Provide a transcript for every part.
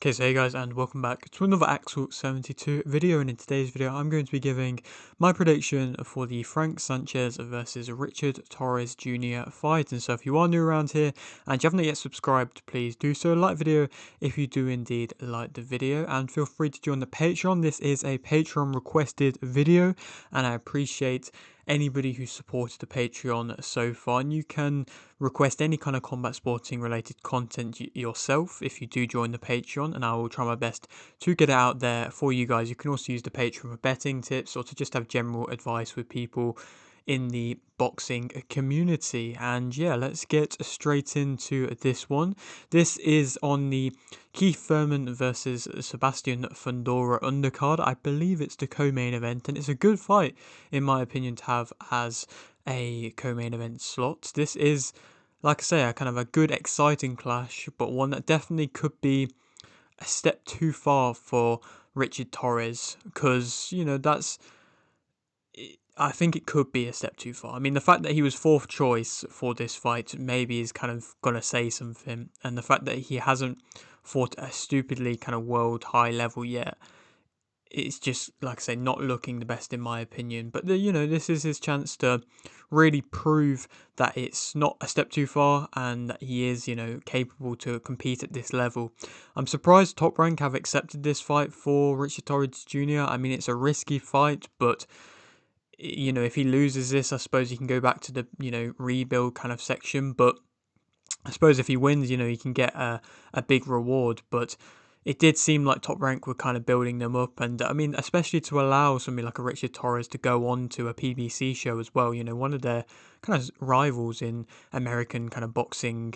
Okay, so hey guys, and welcome back to another Axel 72 video, and in today's video I'm going to be giving my prediction for the Frank Sanchez versus Richard Torrez Jr. fight. And so if you are new around here and you haven't yet subscribed, please do so. Like the video if you do indeed like the video, and feel free to join the Patreon. This is a Patreon requested video, and I appreciate anybody who supported the Patreon so far, and you can request any kind of combat sporting related content yourself if you do join the Patreon, and I will try my best to get it out there for you guys. You can also use the Patreon for betting tips or to just have general advice with people in the boxing community. And yeah, let's get straight into this one. This is on the Keith Thurman versus Sebastian Fundora undercard. I believe it's the co-main event, and it's a good fight in my opinion to have as a co-main event slot. This is, like I say, a kind of a good exciting clash, but one that definitely could be a step too far for Richard Torrez, because I think it could be a step too far. I mean, the fact that he was fourth choice for this fight maybe is kind of going to say something. And the fact that he hasn't fought at a stupidly kind of world high level yet, it's just, like I say, not looking the best in my opinion. But, this is his chance to really prove that it's not a step too far and that he is, capable to compete at this level. I'm surprised Top Rank have accepted this fight for Richard Torrez Jr. I mean, it's a risky fight, but if he loses this, I suppose he can go back to the, rebuild kind of section. But I suppose if he wins, he can get a big reward. But it did seem like Top Rank were kind of building them up. And I mean, especially to allow somebody like a Richard Torrez to go on to a PBC show as well, one of their kind of rivals in American kind of boxing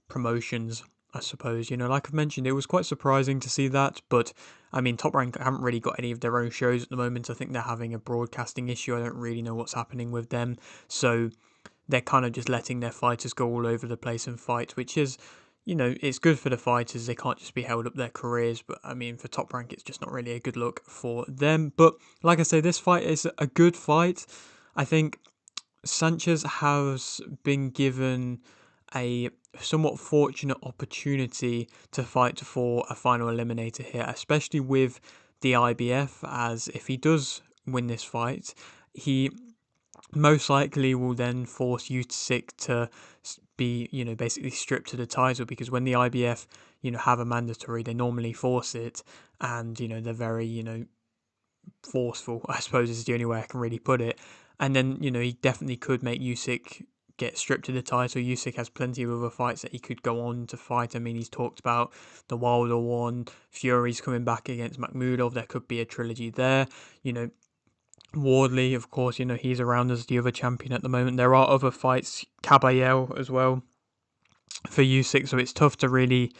promotions, I suppose. Like I've mentioned, it was quite surprising to see that, but I mean, Top Rank haven't really got any of their own shows at the moment. I think they're having a broadcasting issue. I don't really know what's happening with them, so they're kind of just letting their fighters go all over the place and fight, which is, it's good for the fighters. They can't just be held up their careers, but I mean, for Top Rank, it's just not really a good look for them. But like I say, this fight is a good fight. I think Sanchez has been given a somewhat fortunate opportunity to fight for a final eliminator here, especially with the IBF, as if he does win this fight, he most likely will then force Usyk to be, basically stripped to the title, because when the IBF, have a mandatory, they normally force it, and, they're very, forceful, I suppose is the only way I can really put it. And then, he definitely could make Usyk get stripped to the title. Usyk has plenty of other fights that he could go on to fight. I mean, he's talked about the Wilder one, Fury's coming back against Makhmudov. There could be a trilogy there. Wardley, of course, he's around as the other champion at the moment. There are other fights, Kabayel as well, for Usyk, so it's tough to really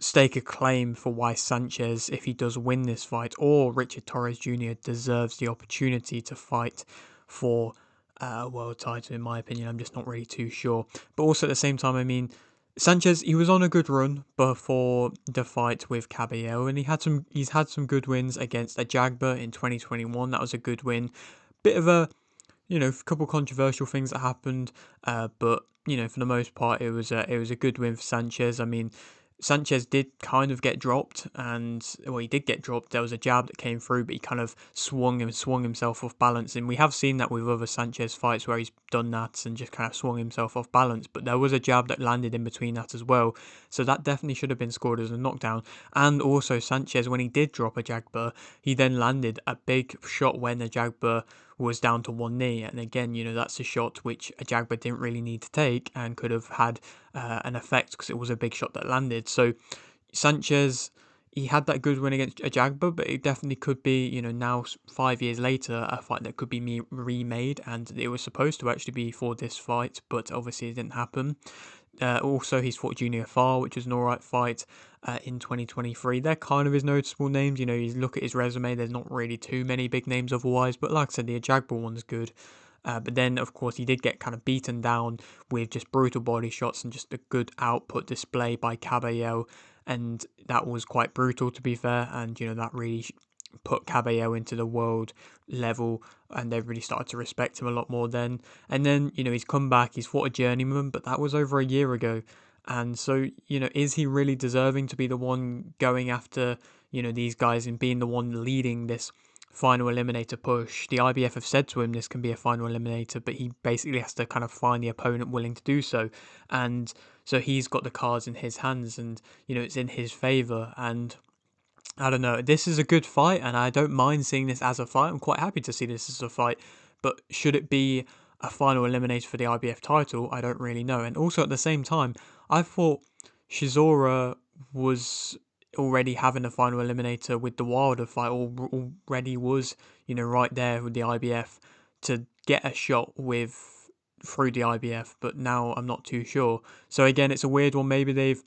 stake a claim for why Sanchez, if he does win this fight, or Richard Torrez Jr. deserves the opportunity to fight for a world title. In my opinion, I'm just not really too sure. But also at the same time, I mean, Sanchez, he was on a good run before the fight with Kabayel, and he's had some good wins against Ajagba in 2021. That was a good win. Bit of a couple controversial things that happened, but for the most part, it was a good win for Sanchez. I mean, Sanchez did kind of get dropped, he did get dropped. There was a jab that came through, but he kind of swung himself off balance. And we have seen that with other Sanchez fights where he's done that and just kind of swung himself off balance. But there was a jab that landed in between that as well. So that definitely should have been scored as a knockdown. And also Sanchez, when he did drop Ajagba, he then landed a big shot when Ajagba was down to one knee. And again, that's a shot which Ajagba didn't really need to take and could have had an effect, because it was a big shot that landed. So Sanchez, he had that good win against Ajagba, but it definitely could be, now 5 years later, a fight that could be remade, and it was supposed to actually be for this fight, but obviously it didn't happen. Also, he's fought Junior Farr, which was an alright fight in 2023. They're kind of his noticeable names. You look at his resume, there's not really too many big names otherwise, but like I said, the Ajagba one's good. But then, of course, he did get kind of beaten down with just brutal body shots and just a good output display by Kabayel, and that was quite brutal, to be fair, and, that really put Kabayel into the world level, and they really started to respect him a lot more then. And then, he's come back, he's fought a journeyman, but that was over a year ago, And so, is he really deserving to be the one going after, these guys and being the one leading this final eliminator push? The IBF have said to him this can be a final eliminator, but he basically has to kind of find the opponent willing to do so. And so he's got the cards in his hands and, it's in his favour. And I don't know. This is a good fight, and I don't mind seeing this as a fight. I'm quite happy to see this as a fight. But should it be a final eliminator for the IBF title? I don't really know. And also at the same time, I thought Chisora was already having a final eliminator with the Wilder fight, or already was, right there with the IBF to get a shot with through the IBF. But now I'm not too sure. So again, it's a weird one. Maybe they've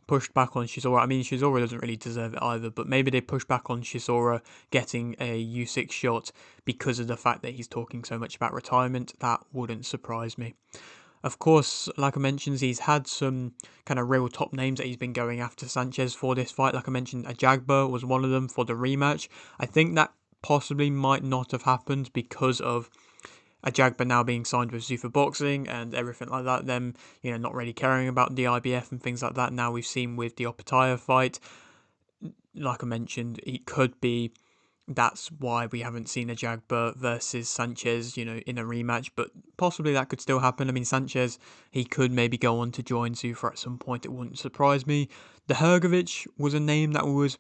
pushed back on Chisora. I mean, Chisora doesn't really deserve it either, but maybe they push back on Chisora getting a Usyk shot because of the fact that he's talking so much about retirement. That wouldn't surprise me. Of course, like I mentioned, he's had some kind of real top names that he's been going after Sanchez for this fight. Like I mentioned, Ajagba was one of them for the rematch. I think that possibly might not have happened because of Ajagba now being signed with Zuffa Boxing and everything like that, them, not really caring about the IBF and things like that. Now we've seen with the Opetaya fight, like I mentioned, it could be that's why we haven't seen Ajagba versus Sanchez, in a rematch, but possibly that could still happen. I mean, Sanchez, he could maybe go on to join Zuffa at some point. It wouldn't surprise me. The Hrgovic was a name that was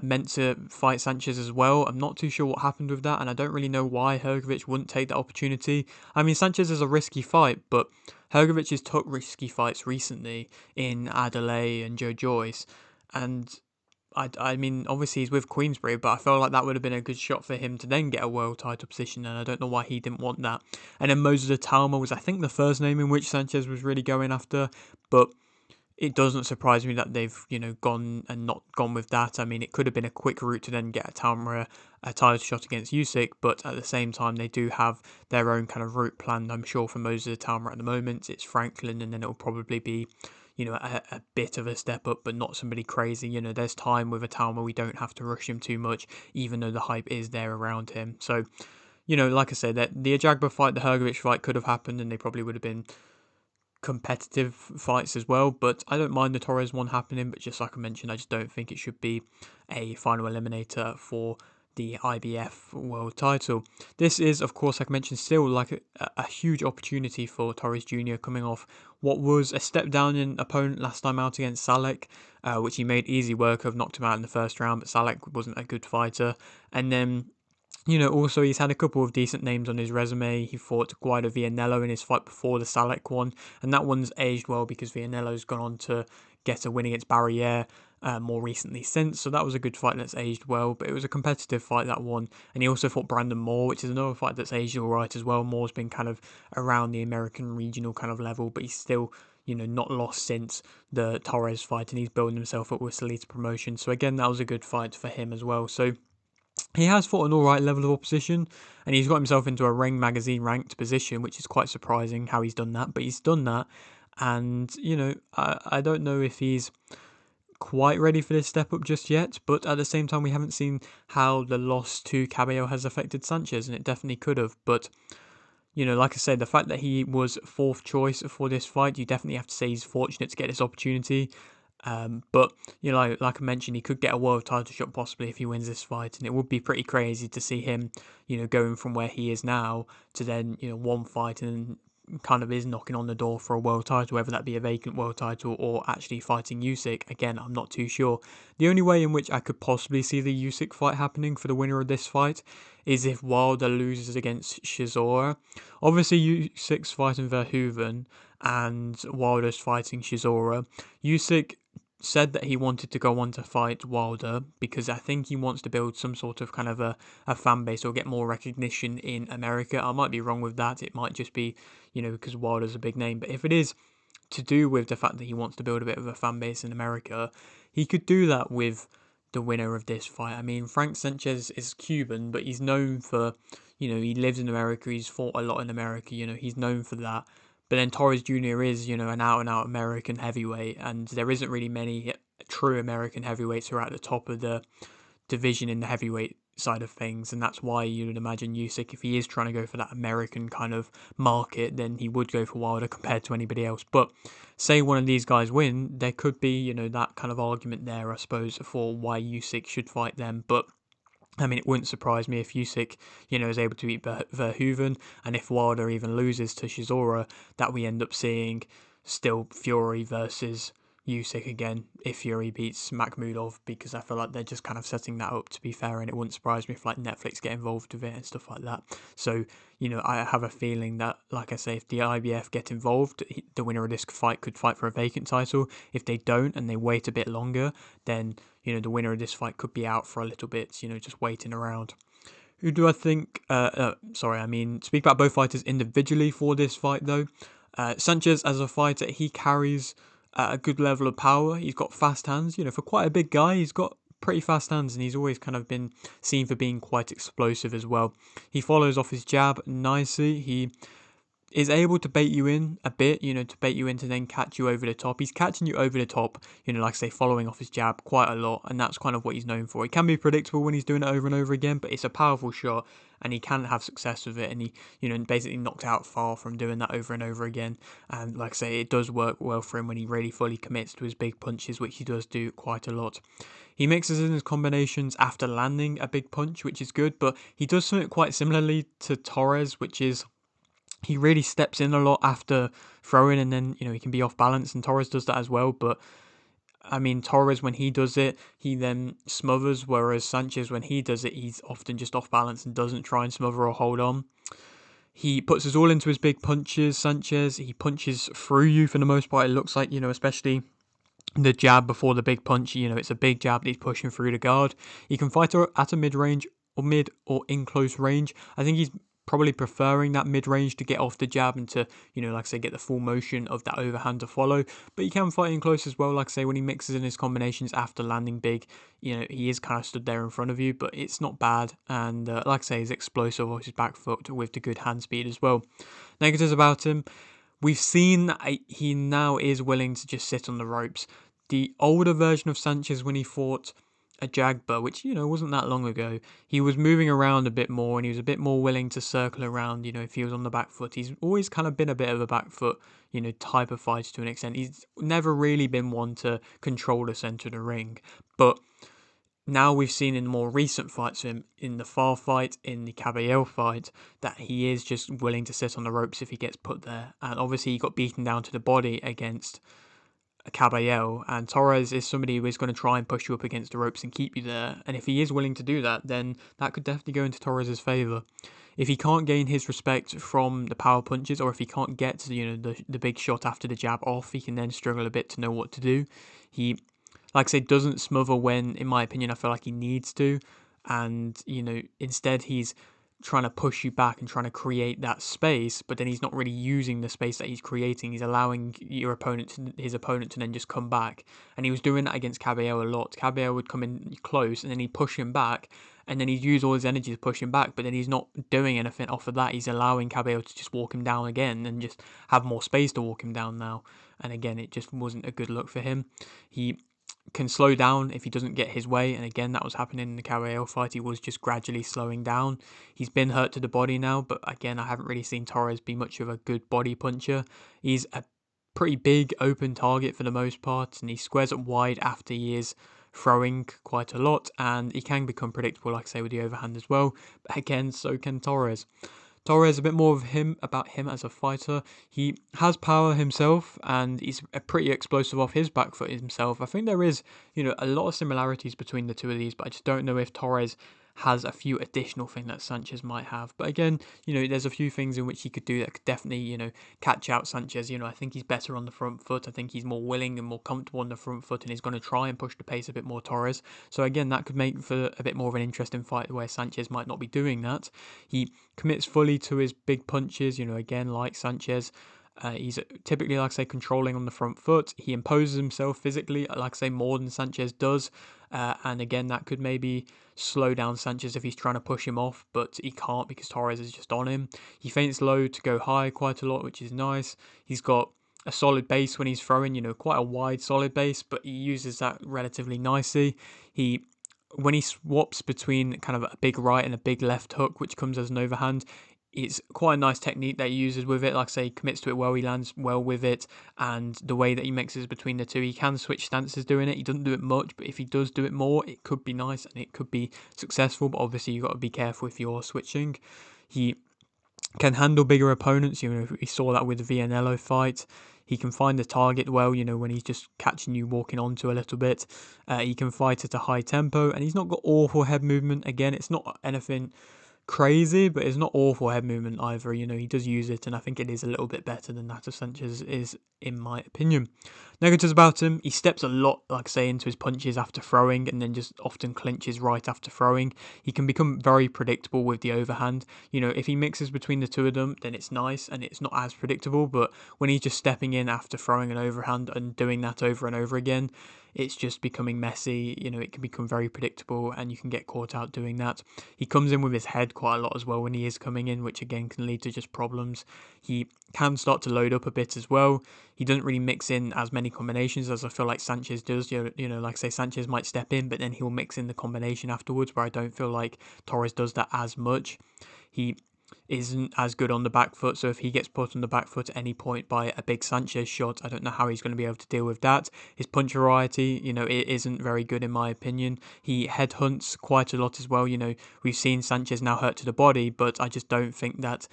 meant to fight Sanchez as well. I'm not too sure what happened with that, and I don't really know why Hrgovic wouldn't take that opportunity. I mean, Sanchez is a risky fight, but Hrgovic has took risky fights recently in Adelaide and Joe Joyce, and I mean, obviously he's with Queensberry, but I felt like that would have been a good shot for him to then get a world title position, and I don't know why he didn't want that. And then Moses Atalma was, I think, the first name in which Sanchez was really going after, but it doesn't surprise me that they've, gone and not gone with that. I mean, it could have been a quick route to then get a title shot against Usyk, but at the same time, they do have their own kind of route planned, I'm sure, for Moses Atalma at the moment. It's Franklin, and then it'll probably be, a bit of a step up, but not somebody crazy. There's time with Atalma. We don't have to rush him too much, even though the hype is there around him. So, like I said, that the Ajagba fight, the Hrgovic fight could have happened, and they probably would have been competitive fights as well, but I don't mind the Torrez one happening, but just like I mentioned, I just don't think it should be a final eliminator for the IBF world title. This is, of course, like I mentioned, still like a huge opportunity for Torrez Jr. coming off what was a step down in opponent last time out against Salek, which he made easy work of, knocked him out in the first round, but Salek wasn't a good fighter. And then also he's had a couple of decent names on his resume. He fought Guido Vianello in his fight before the Salek one, and that one's aged well because Vianello's gone on to get a win against Barriere more recently since, so that was a good fight that's aged well, but it was a competitive fight, that one. And he also fought Brandon Moore, which is another fight that's aged alright as well. Moore's been kind of around the American regional kind of level, but he's still not lost since the Torrez fight, and he's building himself up with Salita Promotion. So again, that was a good fight for him as well. So he has fought an alright level of opposition, and he's got himself into a Ring Magazine ranked position, which is quite surprising how he's done that, but he's done that. And, I don't know if he's quite ready for this step up just yet, but at the same time, we haven't seen how the loss to Kabayel has affected Sanchez, and it definitely could have. But, like I said, the fact that he was fourth choice for this fight, you definitely have to say he's fortunate to get this opportunity. But, like I mentioned, he could get a world title shot possibly if he wins this fight, and it would be pretty crazy to see him, going from where he is now to then, one fight and kind of is knocking on the door for a world title, whether that be a vacant world title or actually fighting Usyk. Again, I'm not too sure. The only way in which I could possibly see the Usyk fight happening for the winner of this fight is if Wilder loses against Chisora. Obviously, Usyk's fighting Verhoeven and Wilder's fighting Chisora. Usyk said that he wanted to go on to fight Wilder because I think he wants to build some sort of kind of a fan base or get more recognition in America. I might be wrong with that. It might just be, because Wilder's a big name. But if it is to do with the fact that he wants to build a bit of a fan base in America, he could do that with the winner of this fight. I mean, Frank Sanchez is Cuban, but he's known for, he lives in America. He's fought a lot in America. He's known for that. But then Torrez Jr. is, an out-and-out American heavyweight, and there isn't really many true American heavyweights who are at the top of the division in the heavyweight side of things, and that's why you would imagine Usyk, if he is trying to go for that American kind of market, then he would go for Wilder compared to anybody else. But say one of these guys win, there could be, that kind of argument there, I suppose, for why Usyk should fight them. But I mean, it wouldn't surprise me if Usyk, is able to beat Verhoeven, and if Wilder even loses to Chisora, that we end up seeing still Fury versus Usyk again if Fury beats Makhmudov, because I feel like they're just kind of setting that up, to be fair, and it wouldn't surprise me if like Netflix get involved with it and stuff like that. So, I have a feeling that, like I say, if the IBF get involved, the winner of this fight could fight for a vacant title. If they don't and they wait a bit longer, then the winner of this fight could be out for a little bit, just waiting around. Who do I think? Speak about both fighters individually for this fight, though. Sanchez, as a fighter, he carries a good level of power. He's got fast hands. For quite a big guy, he's got pretty fast hands, and he's always kind of been seen for being quite explosive as well. He follows off his jab nicely. He is able to bait you in a bit, to bait you in to then catch you over the top. He's catching you over the top, like I say, following off his jab quite a lot, and that's kind of what he's known for. It can be predictable when he's doing it over and over again, but it's a powerful shot, and he can have success with it, and he, basically knocked out Far from doing that over and over again. And like I say, it does work well for him when he really fully commits to his big punches, which he does do quite a lot. He mixes in his combinations after landing a big punch, which is good, but he does something quite similarly to Torrez, which is he really steps in a lot after throwing, and then, he can be off balance, and Torrez does that as well. But I mean, Torrez, when he does it, he then smothers, whereas Sanchez, when he does it, he's often just off balance and doesn't try and smother or hold on. He puts us all into his big punches, Sanchez. He punches through you for the most part, it looks like, especially the jab before the big punch. It's a big jab that he's pushing through the guard. He can fight at a mid-range or mid or in close range. I think he's probably preferring that mid-range to get off the jab and to, like I say, get the full motion of that overhand to follow. But he can fight in close as well, like I say, when he mixes in his combinations after landing big. He is kind of stood there in front of you, but it's not bad. And like I say, he's explosive off his back foot with the good hand speed as well. Negatives about him: we've seen that he now is willing to just sit on the ropes. The older version of Sanchez, when he fought Ajagba, which, wasn't that long ago, he was moving around a bit more, and he was a bit more willing to circle around, if he was on the back foot. He's always kind of been a bit of a back foot, type of fighter to an extent. He's never really been one to control the centre of the ring. But now we've seen in more recent fights of him, in the Far fight, in the Kabayel fight, that he is just willing to sit on the ropes if he gets put there. And obviously he got beaten down to the body against Kabayel, and Torrez is somebody who is going to try and push you up against the ropes and keep you there. And if he is willing to do that, then that could definitely go into Torrez's favour. If he can't gain his respect from the power punches, or if he can't get to the big shot after the jab off, he can then struggle a bit to know what to do. He, like I say, doesn't smother when, in my opinion, I feel like he needs to, and instead he's trying to push you back and trying to create that space, but then he's not really using the space that he's creating. He's allowing his opponent to then just come back, and he was doing that against Kabayel a lot. Kabayel would come in close, and then he'd push him back, and then he'd use all his energy to push him back, but then he's not doing anything off of that. He's allowing Kabayel to just walk him down again and just have more space to walk him down now, and again, it just wasn't a good look for him. He can slow down if he doesn't get his way, and again, that was happening in the Kabayel fight. He was just gradually slowing down. He's been hurt to the body now, but again, I haven't really seen Torrez be much of a good body puncher. He's a pretty big open target for the most part, and he squares up wide after he is throwing quite a lot, and he can become predictable, like I say, with the overhand as well. But again, so can Torrez. Torrez, a bit more about him as a fighter. He has power himself, and he's pretty explosive off his back foot himself. I think there is, a lot of similarities between the two of these, but I just don't know if Torrez has a few additional things that Sanchez might have. But again, there's a few things in which he could do that could definitely, catch out Sanchez. I think he's better on the front foot. I think he's more willing and more comfortable on the front foot, and he's going to try and push the pace a bit more, Torrez. So again, that could make for a bit more of an interesting fight where Sanchez might not be doing that. He commits fully to his big punches, again, like Sanchez. He's typically, like I say, controlling on the front foot. He imposes himself physically, like I say, more than Sanchez does. And again, that could maybe slow down Sanchez if he's trying to push him off, but he can't because Torrez is just on him. He feints low to go high quite a lot, which is nice. He's got a solid base when he's throwing, quite a wide solid base, but he uses that relatively nicely. He when he swaps between kind of a big right and a big left hook, which comes as an overhand, it's quite a nice technique that he uses with it. Like I say, he commits to it well, he lands well with it, and the way that he mixes between the two, he can switch stances doing it. He doesn't do it much, but if he does do it more, it could be nice and it could be successful, but obviously you've got to be careful if you're switching. He can handle bigger opponents. We saw that with the Vianello fight. He can find the target well, when he's just catching you walking onto a little bit. He can fight at a high tempo, and he's not got awful head movement. Again, it's not anything crazy, but it's not awful head movement either. He does use it, and I think it is a little bit better than that of Sanchez is, in my opinion. Negatives about him: he steps a lot, like I say, into his punches after throwing, and then just often clinches right after throwing. He can become very predictable with the overhand. If he mixes between the two of them, then it's nice and it's not as predictable. But when he's just stepping in after throwing an overhand and doing that over and over again, it's just becoming messy. It can become very predictable, and you can get caught out doing that. He comes in with his head quite a lot as well when he is coming in, which again can lead to just problems. He can start to load up a bit as well. He doesn't really mix in as many combinations as I feel like Sanchez does. Like I say, Sanchez might step in, but then he'll mix in the combination afterwards, where I don't feel like Torrez does that as much. He isn't as good on the back foot, so if he gets put on the back foot at any point by a big Sanchez shot, I don't know how he's going to be able to deal with that. His punch variety, it isn't very good in my opinion. He headhunts quite a lot as well. We've seen Sanchez now hurt to the body, but I just don't think that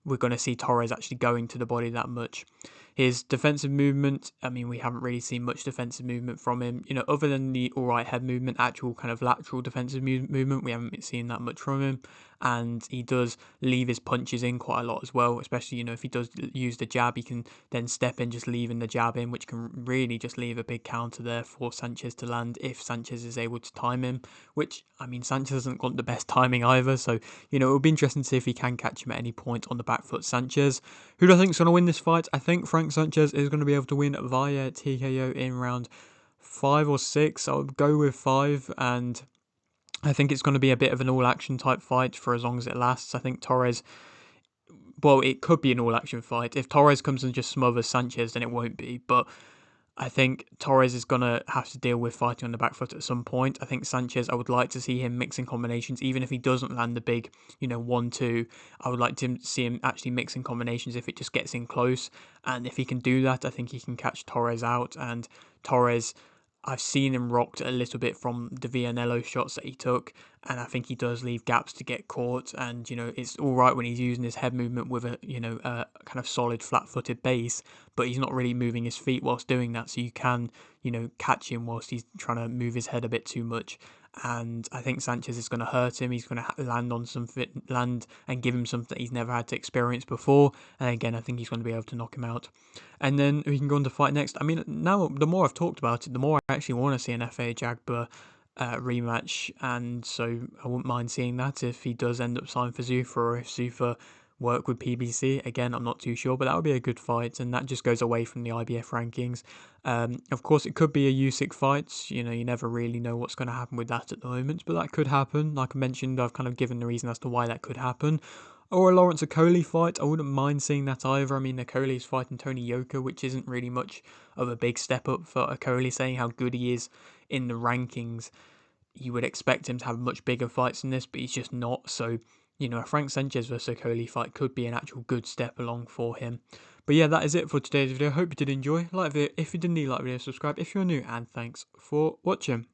we're going to see Torrez actually going to the body that much. His defensive movement, we haven't really seen much defensive movement from him. Other than the alright head movement, actual kind of lateral defensive movement, we haven't seen that much from him. And he does leave his punches in quite a lot as well, especially, if he does use the jab, he can then step in just leaving the jab in, which can really just leave a big counter there for Sanchez to land if Sanchez is able to time him, which, Sanchez hasn't got the best timing either, so, it'll be interesting to see if he can catch him at any point on the back foot. Sanchez, who do I think is going to win this fight? I think Frank Sanchez is going to be able to win via TKO in round 5 or 6. I would go with 5, and I think it's going to be a bit of an all-action type fight for as long as it lasts. I think Torrez, well, it could be an all-action fight. If Torrez comes and just smothers Sanchez, then it won't be, but I think Torrez is going to have to deal with fighting on the back foot at some point. I think Sanchez, I would like to see him mixing combinations, even if he doesn't land the big, 1-2. I would like to see him actually mixing combinations if it just gets in close. And if he can do that, I think he can catch Torrez out. And Torrez, I've seen him rocked a little bit from the Vianello shots that he took, and I think he does leave gaps to get caught. And it's all right when he's using his head movement with a a kind of solid flat-footed base, but he's not really moving his feet whilst doing that. So you can catch him whilst he's trying to move his head a bit too much. And I think Sanchez is going to hurt him. He's going to land and give him something that he's never had to experience before. And again, I think he's going to be able to knock him out. And then we can go on to fight next. Now the more I've talked about it, the more I actually want to see an FA Ajagba rematch. And so I wouldn't mind seeing that if he does end up signing for Zuffa, or if Zuffa work with PBC. Again, I'm not too sure, but that would be a good fight, and that just goes away from the IBF rankings. Of course, it could be a Usyk fight. You never really know what's going to happen with that at the moment, but that could happen. Like I mentioned, I've kind of given the reason as to why that could happen. Or a Lawrence Okolie fight, I wouldn't mind seeing that either. Okolie is fighting Tony Yoka, which isn't really much of a big step up for Okolie, saying how good he is in the rankings. You would expect him to have much bigger fights than this, but he's just not. So, a Frank Sanchez versus Okolie fight could be an actual good step along for him. But yeah, that is it for today's video. Hope you did enjoy. Like the video. If you didn't, like the video, subscribe if you're new, and thanks for watching.